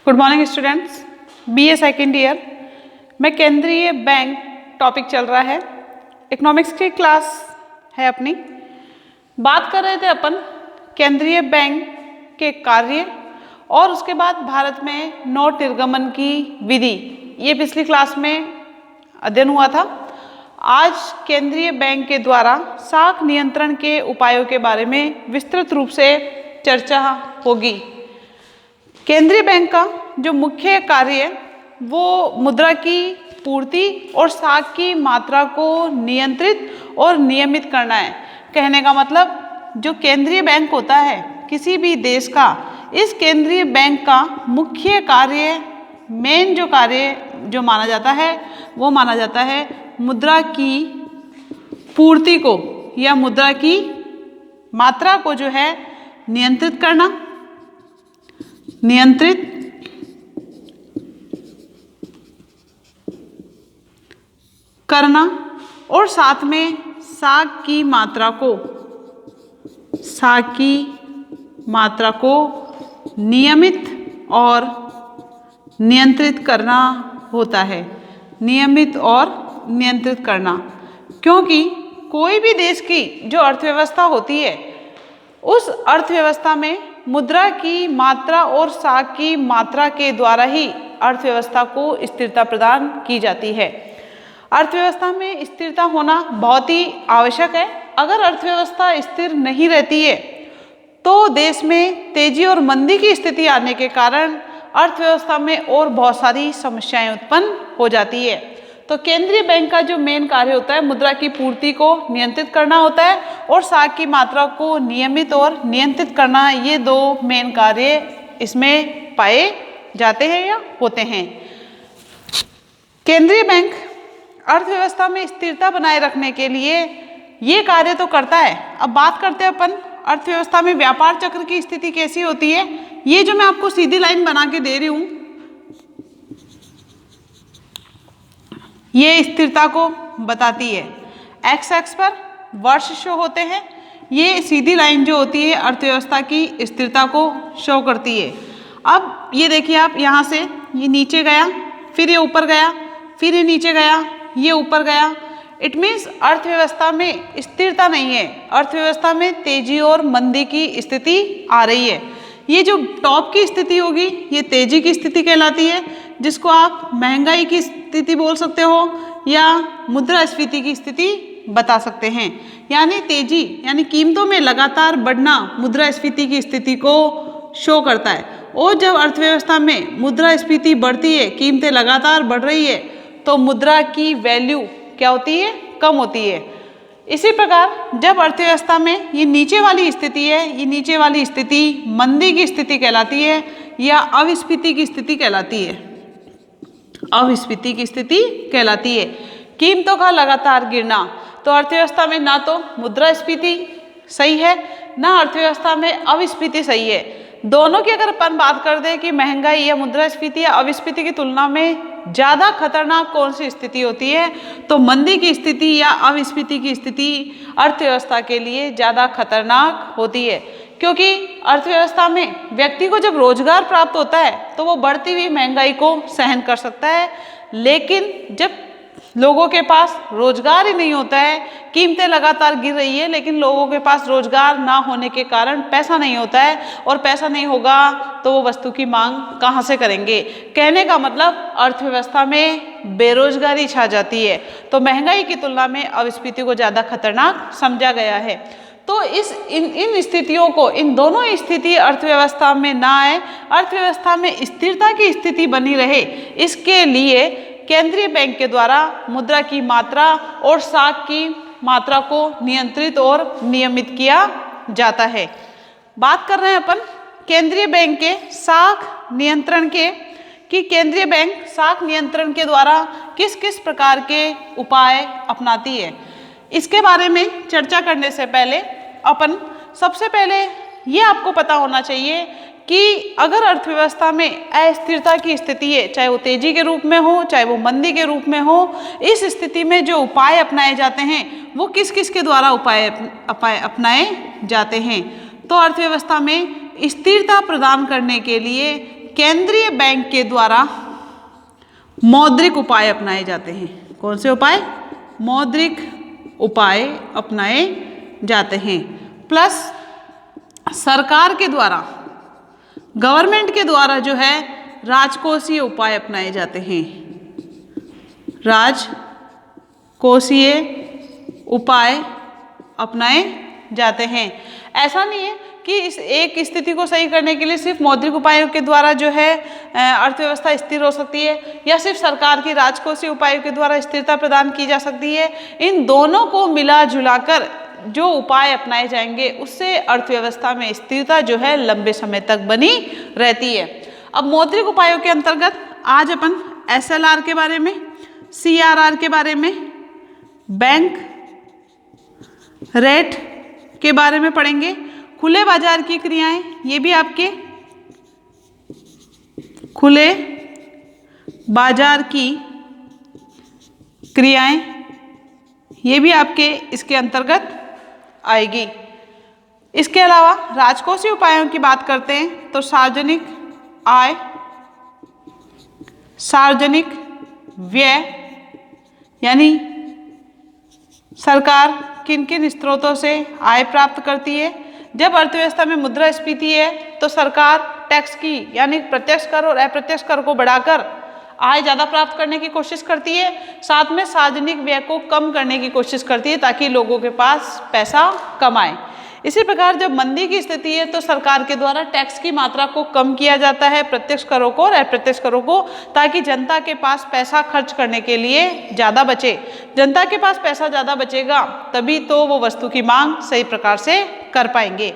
Good morning students, BA second year में केंद्रीय bank topic चल रहा है। इकोनॉमिक्स की क्लास है अपनी। बात कर रहे थे अपन केंद्रीय बैंक के कार्य और उसके बाद भारत में नोट निर्गमन की विधि। ये पिछली क्लास में अध्ययन हुआ था। आज केंद्रीय बैंक के द्वारा साख नियंत्रण के उपायों के बारे में विस्तृत रूप से चर्चा होगी। केंद्रीय बैंक का जो मुख्य कार्य है वो मुद्रा की पूर्ति और साख की मात्रा को नियंत्रित और नियमित करना है। कहने का मतलब जो केंद्रीय बैंक होता है किसी भी देश का, इस केंद्रीय बैंक का मुख्य कार्य, मेन जो कार्य जो माना जाता है वो माना जाता है मुद्रा की पूर्ति को या मुद्रा की मात्रा को जो है नियंत्रित करना और साथ में साख की मात्रा को नियमित और नियंत्रित करना होता है। नियमित और नियंत्रित करना, क्योंकि कोई भी देश की जो अर्थव्यवस्था होती है उस अर्थव्यवस्था में मुद्रा की मात्रा और साख की मात्रा के द्वारा ही अर्थव्यवस्था को स्थिरता प्रदान की जाती है। अर्थव्यवस्था में स्थिरता होना बहुत ही आवश्यक है। अगर अर्थव्यवस्था स्थिर नहीं रहती है तो देश में तेजी और मंदी की स्थिति आने के कारण अर्थव्यवस्था में और बहुत सारी समस्याएं उत्पन्न हो जाती है। तो केंद्रीय बैंक का जो मेन कार्य होता है मुद्रा की पूर्ति को नियंत्रित करना होता है और साख की मात्रा को नियमित और नियंत्रित करना। ये दो मेन कार्य इसमें पाए जाते हैं या होते हैं। केंद्रीय बैंक अर्थव्यवस्था में स्थिरता बनाए रखने के लिए ये कार्य तो करता है। अब बात करते हैं अपन अर्थव्यवस्था में व्यापार चक्र की स्थिति कैसी होती है। ये जो मैं आपको सीधी लाइन बना के दे रही हूँ ये स्थिरता को बताती है। एक्स एक्स पर वर्ष शो होते हैं। ये सीधी लाइन जो होती है अर्थव्यवस्था की स्थिरता को शो करती है। अब ये देखिए आप, यहाँ से ये नीचे गया, फिर ये ऊपर गया, फिर ये नीचे गया, ये ऊपर गया। इट मीन्स अर्थव्यवस्था में स्थिरता नहीं है, अर्थव्यवस्था में तेजी और मंदी की स्थिति आ रही है। ये जो टॉप की स्थिति होगी ये तेजी की स्थिति कहलाती है, जिसको आप महंगाई की स्थिति बोल सकते हो या मुद्रास्फीति की स्थिति बता सकते हैं। यानी तेजी यानी कीमतों में लगातार बढ़ना मुद्रास्फीति की स्थिति को शो करता है। और जब अर्थव्यवस्था में मुद्रास्फीति बढ़ती है, कीमतें लगातार बढ़ रही है, तो मुद्रा की वैल्यू क्या होती है? कम होती है। इसी प्रकार जब अर्थव्यवस्था में ये नीचे वाली स्थिति है, ये नीचे वाली स्थिति मंदी की स्थिति कहलाती है या अविस्फीति की स्थिति कहलाती है। अविस्फीति की स्थिति कहलाती है। कीमतों का लगातार गिरना, तो अर्थव्यवस्था में ना तो मुद्रास्फीति सही है ना अर्थव्यवस्था में अविस्फीति सही है। दोनों की अगर अपन बात कर दें कि महंगाई या मुद्रास्फीति या अविस्फीति की तुलना में ज़्यादा खतरनाक कौन सी स्थिति होती है, तो मंदी की स्थिति या अविस्फीति की स्थिति अर्थव्यवस्था के लिए ज़्यादा खतरनाक होती है। क्योंकि अर्थव्यवस्था में व्यक्ति को जब रोजगार प्राप्त होता है तो वो बढ़ती हुई महंगाई को सहन कर सकता है, लेकिन जब लोगों के पास रोजगार ही नहीं होता है, कीमतें लगातार गिर रही है लेकिन लोगों के पास रोजगार ना होने के कारण पैसा नहीं होता है, और पैसा नहीं होगा तो वो वस्तु की मांग कहाँ से करेंगे। कहने का मतलब अर्थव्यवस्था में बेरोजगारी छा जाती है। तो महंगाई की तुलना में अविस्फीति को ज़्यादा खतरनाक समझा गया है। तो इन स्थितियों को, इन दोनों स्थिति अर्थव्यवस्था में ना आए, अर्थव्यवस्था में स्थिरता की स्थिति बनी रहे, इसके लिए केंद्रीय बैंक के द्वारा मुद्रा की मात्रा और साख की मात्रा को नियंत्रित और नियमित किया जाता है। बात कर रहे हैं अपन केंद्रीय बैंक के साख नियंत्रण के, कि केंद्रीय बैंक साख नियंत्रण के द्वारा किस किस प्रकार के उपाय अपनाती है। इसके बारे में चर्चा करने से पहले अपन सबसे पहले ये आपको पता होना चाहिए कि अगर अर्थव्यवस्था में अस्थिरता की स्थिति है, चाहे वो तेजी के रूप में हो चाहे वो मंदी के रूप में हो, इस स्थिति में जो उपाय अपनाए जाते हैं वो किस किस के द्वारा उपाय अपनाए जाते हैं। तो अर्थव्यवस्था में स्थिरता प्रदान करने के लिए केंद्रीय बैंक के द्वारा मौद्रिक उपाय अपनाए जाते हैं। कौन से उपाय? मौद्रिक उपाय अपनाए जाते हैं। प्लस सरकार के द्वारा, गवर्नमेंट के द्वारा जो है राजकोषीय उपाय अपनाए जाते हैं। राजकोषीय उपाय अपनाए जाते हैं। ऐसा नहीं है कि इस एक स्थिति को सही करने के लिए सिर्फ मौद्रिक उपायों के द्वारा जो है अर्थव्यवस्था स्थिर हो सकती है, या सिर्फ सरकार की राजकोषीय उपायों के द्वारा स्थिरता प्रदान की जा सकती है। इन दोनों को मिला जुलाकर जो उपाय अपनाए जाएंगे उससे अर्थव्यवस्था में स्थिरता जो है लंबे समय तक बनी रहती है। अब मौद्रिक उपायों के अंतर्गत आज अपन SLR के बारे में, CRR के बारे में, बैंक रेट के बारे में पढ़ेंगे। खुले बाजार की क्रियाएं, ये भी आपके खुले बाजार की क्रियाएं, ये भी आपके इसके अंतर्गत आएगी। इसके अलावा राजकोषीय उपायों की बात करते हैं तो सार्वजनिक आय, सार्वजनिक व्यय, यानी सरकार किन किन स्रोतों से आय प्राप्त करती है। जब अर्थव्यवस्था में मुद्रास्फीति है तो सरकार टैक्स की यानी प्रत्यक्ष कर और अप्रत्यक्ष कर को बढ़ाकर आय ज़्यादा प्राप्त करने की कोशिश करती है, साथ में सार्वजनिक व्यय को कम करने की कोशिश करती है ताकि लोगों के पास पैसा कम आए। इसी प्रकार जब मंदी की स्थिति है तो सरकार के द्वारा टैक्स की मात्रा को कम किया जाता है, प्रत्यक्ष करों को और अप्रत्यक्ष करों को, ताकि जनता के पास पैसा खर्च करने के लिए ज़्यादा बचे। जनता के पास पैसा ज़्यादा बचेगा तभी तो वो वस्तु की मांग सही प्रकार से कर पाएंगे।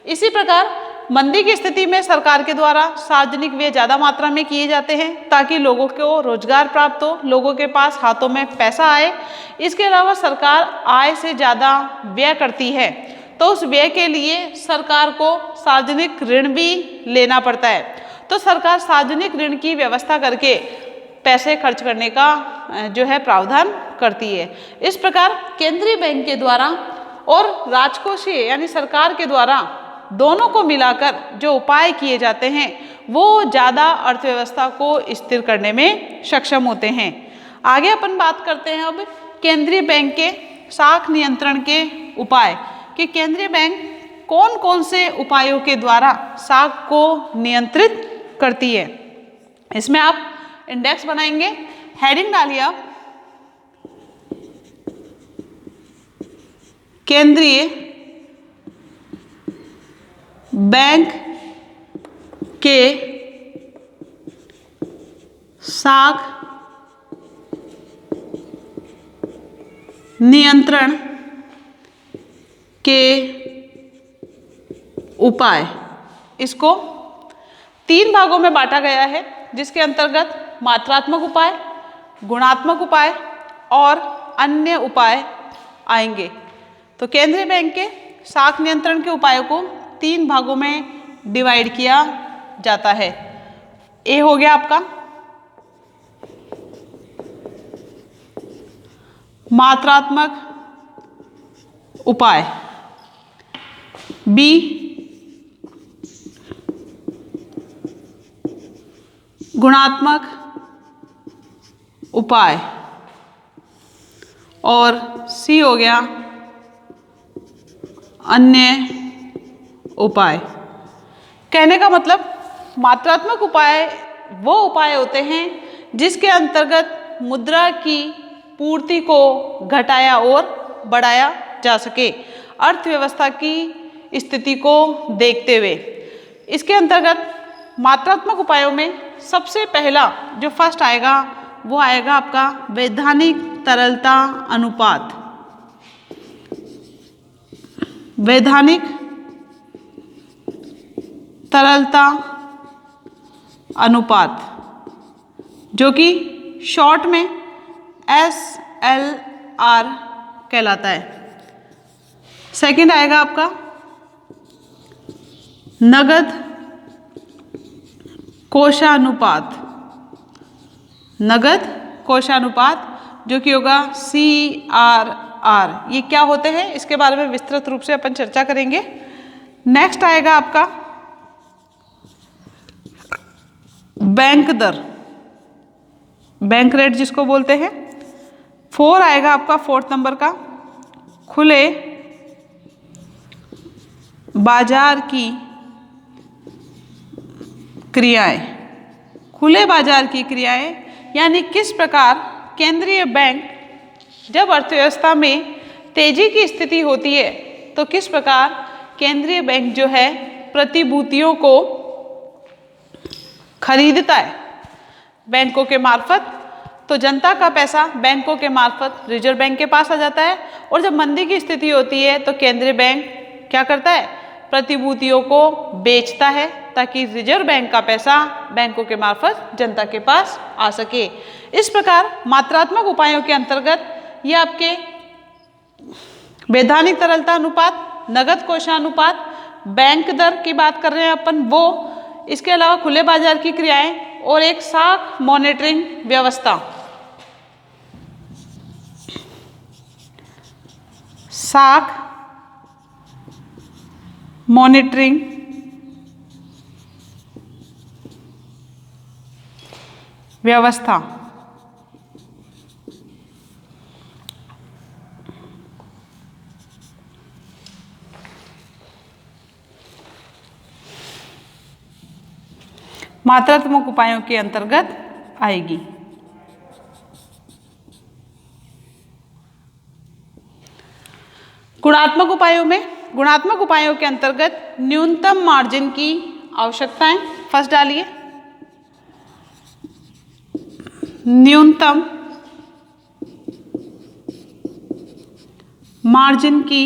इसी प्रकार मंदी की स्थिति में सरकार के द्वारा सार्वजनिक व्यय ज़्यादा मात्रा में किए जाते हैं ताकि लोगों को रोजगार प्राप्त हो, लोगों के पास हाथों में पैसा आए। इसके अलावा सरकार आय से ज़्यादा व्यय करती है तो उस व्यय के लिए सरकार को सार्वजनिक ऋण भी लेना पड़ता है, तो सरकार सार्वजनिक ऋण की व्यवस्था करके पैसे खर्च करने का जो है प्रावधान करती है। इस प्रकार केंद्रीय बैंक के द्वारा और राजकोषीय यानी सरकार के द्वारा दोनों को मिलाकर जो उपाय किए जाते हैं वो ज़्यादा अर्थव्यवस्था को स्थिर करने में सक्षम होते हैं। आगे अपन बात करते हैं अब केंद्रीय बैंक के साख नियंत्रण के उपाय कि केंद्रीय बैंक कौन कौन से उपायों के द्वारा साख को नियंत्रित करती है। इसमें आप इंडेक्स बनाएंगे, हेडिंग डालिए आप केंद्रीय बैंक के साख नियंत्रण के उपाय। इसको 3 भागों में बांटा गया है जिसके अंतर्गत मात्रात्मक उपाय, गुणात्मक उपाय और अन्य उपाय आएंगे। तो केंद्रीय बैंक के साख नियंत्रण के उपायों को 3 भागों में डिवाइड किया जाता है। ए हो गया आपका मात्रात्मक उपाय, बी गुणात्मक उपाय और सी हो गया अन्य उपाय। कहने का मतलब मात्रात्मक उपाय वो उपाय होते हैं जिसके अंतर्गत मुद्रा की पूर्ति को घटाया और बढ़ाया जा सके अर्थव्यवस्था की स्थिति को देखते हुए। इसके अंतर्गत मात्रात्मक उपायों में सबसे पहला जो फर्स्ट आएगा वो आएगा आपका वैधानिक तरलता अनुपात। वैधानिक तरलता अनुपात जो कि शॉर्ट में SLR कहलाता है। सेकंड आएगा आपका नगद कोषानुपात। नगद कोषानुपात जो कि होगा CRR। ये क्या होते हैं इसके बारे में विस्तृत रूप से अपन चर्चा करेंगे। नेक्स्ट आएगा आपका बैंक दर, बैंक रेट जिसको बोलते हैं। 4 आएगा आपका 4th नंबर का, खुले बाजार की क्रियाएं। खुले बाजार की क्रियाएं यानी किस प्रकार केंद्रीय बैंक जब अर्थव्यवस्था में तेजी की स्थिति होती है तो किस प्रकार केंद्रीय बैंक जो है प्रतिभूतियों को खरीदता है बैंकों के मार्फत। तो जनता का पैसा बैंकों के मार्फत रिजर्व बैंक के पास आ जाता है, और जब मंदी की स्थिति होती है तो केंद्रीय बैंक क्या करता है, प्रतिभूतियों को बेचता है ताकि रिजर्व बैंक का पैसा बैंकों के मार्फत जनता के पास आ सके। इस प्रकार मात्रात्मक उपायों के अंतर्गत ये आपके वैधानिक तरलता अनुपात, नगद कोषानुपात, बैंक दर की बात कर रहे हैं अपन वो, इसके अलावा खुले बाजार की क्रियाएं और एक साख मॉनिटरिंग व्यवस्था। साख मॉनिटरिंग व्यवस्था। मात्रात्मक उपायों के अंतर्गत आएगी। गुणात्मक उपायों में, गुणात्मक उपायों के अंतर्गत न्यूनतम मार्जिन की आवश्यकताएं फर्स्ट डालिए। न्यूनतम मार्जिन की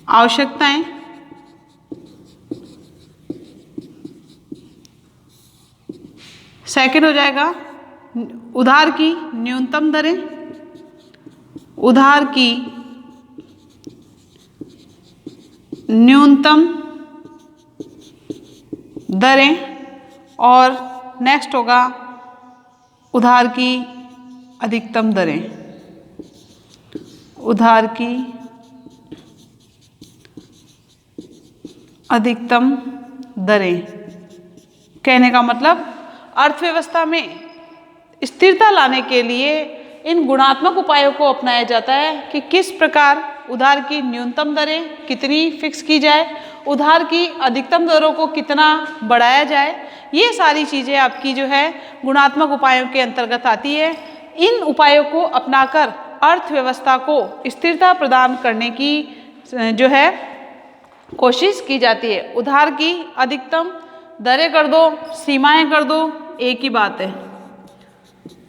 आवश्यकताएं, सेकंड हो जाएगा उधार की न्यूनतम दरें, उधार की न्यूनतम दरें, और नेक्स्ट होगा उधार की अधिकतम दरें। उधार की अधिकतम दरें कहने का मतलब अर्थव्यवस्था में स्थिरता लाने के लिए इन गुणात्मक उपायों को अपनाया जाता है कि किस प्रकार उधार की न्यूनतम दरें कितनी फिक्स की जाए, उधार की अधिकतम दरों को कितना बढ़ाया जाए। ये सारी चीज़ें आपकी जो है गुणात्मक उपायों के अंतर्गत आती है। इन उपायों को अपनाकर अर्थव्यवस्था को स्थिरता प्रदान करने की जो है कोशिश की जाती है। उधार की अधिकतम दरें कर दो, सीमाएं कर दो, एक ही बात है।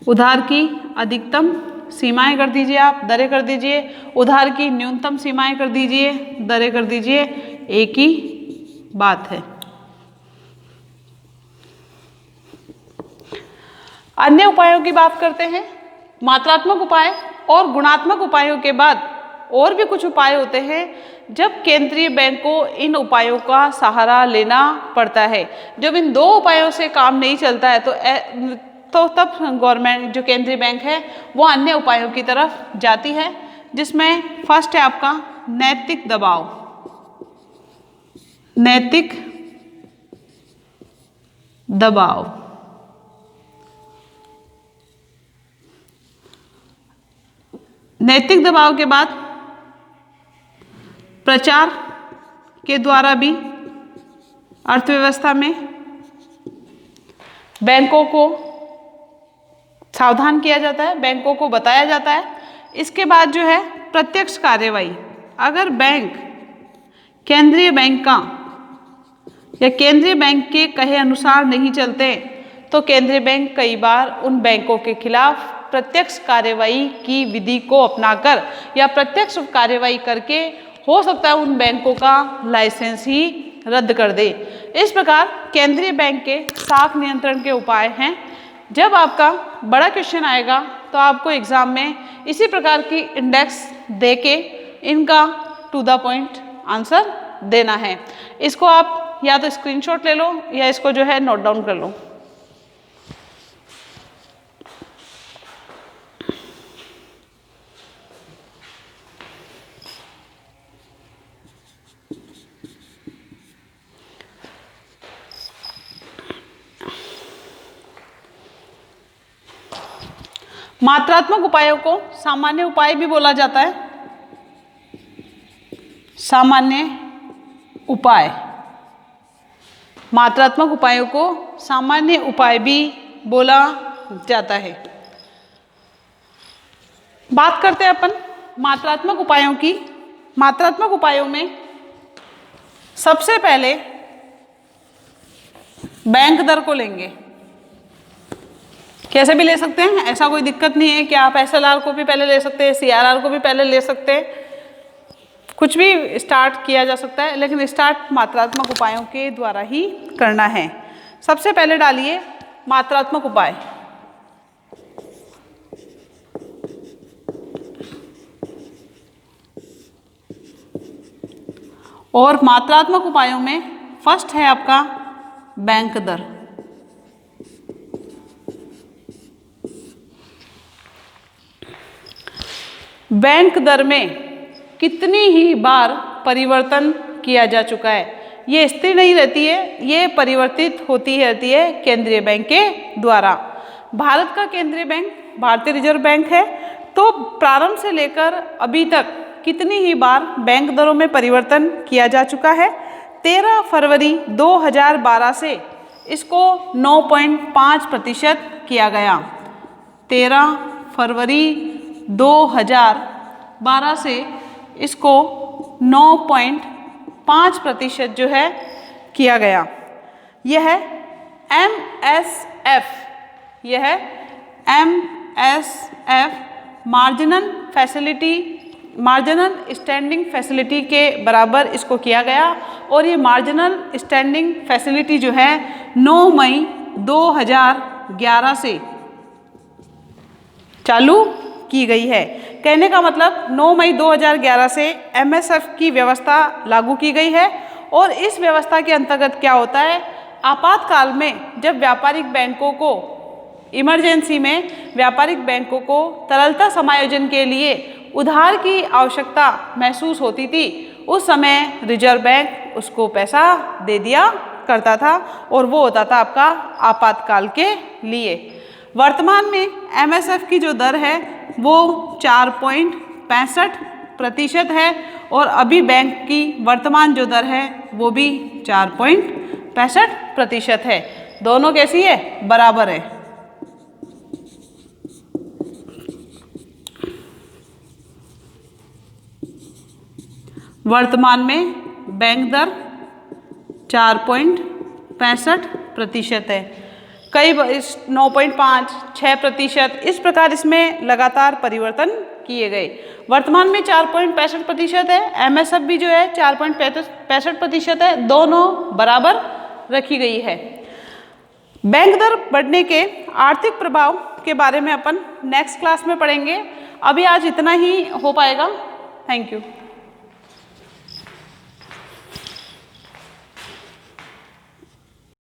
उधार की अधिकतम सीमाएं कर दीजिए, आप दरें कर दीजिए, उधार की न्यूनतम सीमाएं कर दीजिए, दरें कर दीजिए, एक ही बात है। अन्य उपायों की बात करते हैं। मात्रात्मक उपाय और गुणात्मक उपायों के बाद और भी कुछ उपाय होते हैं जब केंद्रीय बैंक को इन उपायों का सहारा लेना पड़ता है। जब इन दो उपायों से काम नहीं चलता है तो तब गवर्नमेंट जो केंद्रीय बैंक है वो अन्य उपायों की तरफ जाती है, जिसमें फर्स्ट है आपका नैतिक दबाव। नैतिक दबाव, नैतिक दबाव के बाद प्रचार के द्वारा भी अर्थव्यवस्था में बैंकों को सावधान किया जाता है, बैंकों को बताया जाता है। इसके बाद जो है प्रत्यक्ष कार्यवाही, अगर बैंक केंद्रीय बैंक का या केंद्रीय बैंक के कहे अनुसार नहीं चलते तो केंद्रीय बैंक कई बार उन बैंकों के खिलाफ प्रत्यक्ष कार्यवाही की विधि को अपनाकर या प्रत्यक्ष कार्यवाही करके हो सकता है उन बैंकों का लाइसेंस ही रद्द कर दे। इस प्रकार केंद्रीय बैंक के साख नियंत्रण के उपाय हैं। जब आपका बड़ा क्वेश्चन आएगा तो आपको एग्जाम में इसी प्रकार की इंडेक्स देके इनका टू द पॉइंट आंसर देना है। इसको आप या तो स्क्रीनशॉट ले लो या इसको जो है नोट डाउन कर लो। मात्रात्मक उपायों को सामान्य उपाय भी बोला जाता है। सामान्य उपाय, मात्रात्मक उपायों को सामान्य उपाय भी बोला जाता है। बात करते हैं अपन मात्रात्मक उपायों की। मात्रात्मक उपायों में सबसे पहले बैंक दर को लेंगे। कैसे भी ले सकते हैं, ऐसा कोई दिक्कत नहीं है कि आप SLR को भी पहले ले सकते हैं, CRR को भी पहले ले सकते हैं, कुछ भी स्टार्ट किया जा सकता है, लेकिन स्टार्ट मात्रात्मक उपायों के द्वारा ही करना है। सबसे पहले डालिए मात्रात्मक उपाय। और मात्रात्मक उपायों में फर्स्ट है आपका बैंक दर। बैंक दर में कितनी ही बार परिवर्तन किया जा चुका है, ये स्थिर नहीं रहती है, ये परिवर्तित होती रहती है केंद्रीय बैंक के द्वारा। भारत का केंद्रीय बैंक भारतीय रिजर्व बैंक है, तो प्रारंभ से लेकर अभी तक कितनी ही बार बैंक दरों में परिवर्तन किया जा चुका है। 13 फरवरी 2012 से इसको 9.5% किया गया। 13 फरवरी 2012 से इसको 9.5% जो है किया गया। यह MSF, यह MSF मार्जिनल स्टैंडिंग फैसिलिटी के बराबर इसको किया गया। और ये मार्जिनल स्टैंडिंग फैसिलिटी जो है 9 मई 2011 से चालू की गई है। कहने का मतलब 9 मई 2011 से MSF की व्यवस्था लागू की गई है। और इस व्यवस्था के अंतर्गत क्या होता है, आपातकाल में जब व्यापारिक बैंकों को, इमरजेंसी में व्यापारिक बैंकों को तरलता समायोजन के लिए उधार की आवश्यकता महसूस होती थी, उस समय रिजर्व बैंक उसको पैसा दे दिया करता था, और वो होता था आपका आपातकाल के लिए। वर्तमान में MSF की जो दर है वो 4.65% है, और अभी बैंक की वर्तमान जो दर है वो भी 4.65% है। दोनों कैसी है, बराबर है। वर्तमान में बैंक दर 4.65% है। कई 9.5, 6%, इस प्रकार इसमें लगातार परिवर्तन किए गए। वर्तमान में 4.65% है, MSF भी जो है 4.65% है, दोनों बराबर रखी गई है। बैंक दर बढ़ने के आर्थिक प्रभाव के बारे में अपन नेक्स्ट क्लास में पढ़ेंगे। अभी आज इतना ही हो पाएगा। Thank you.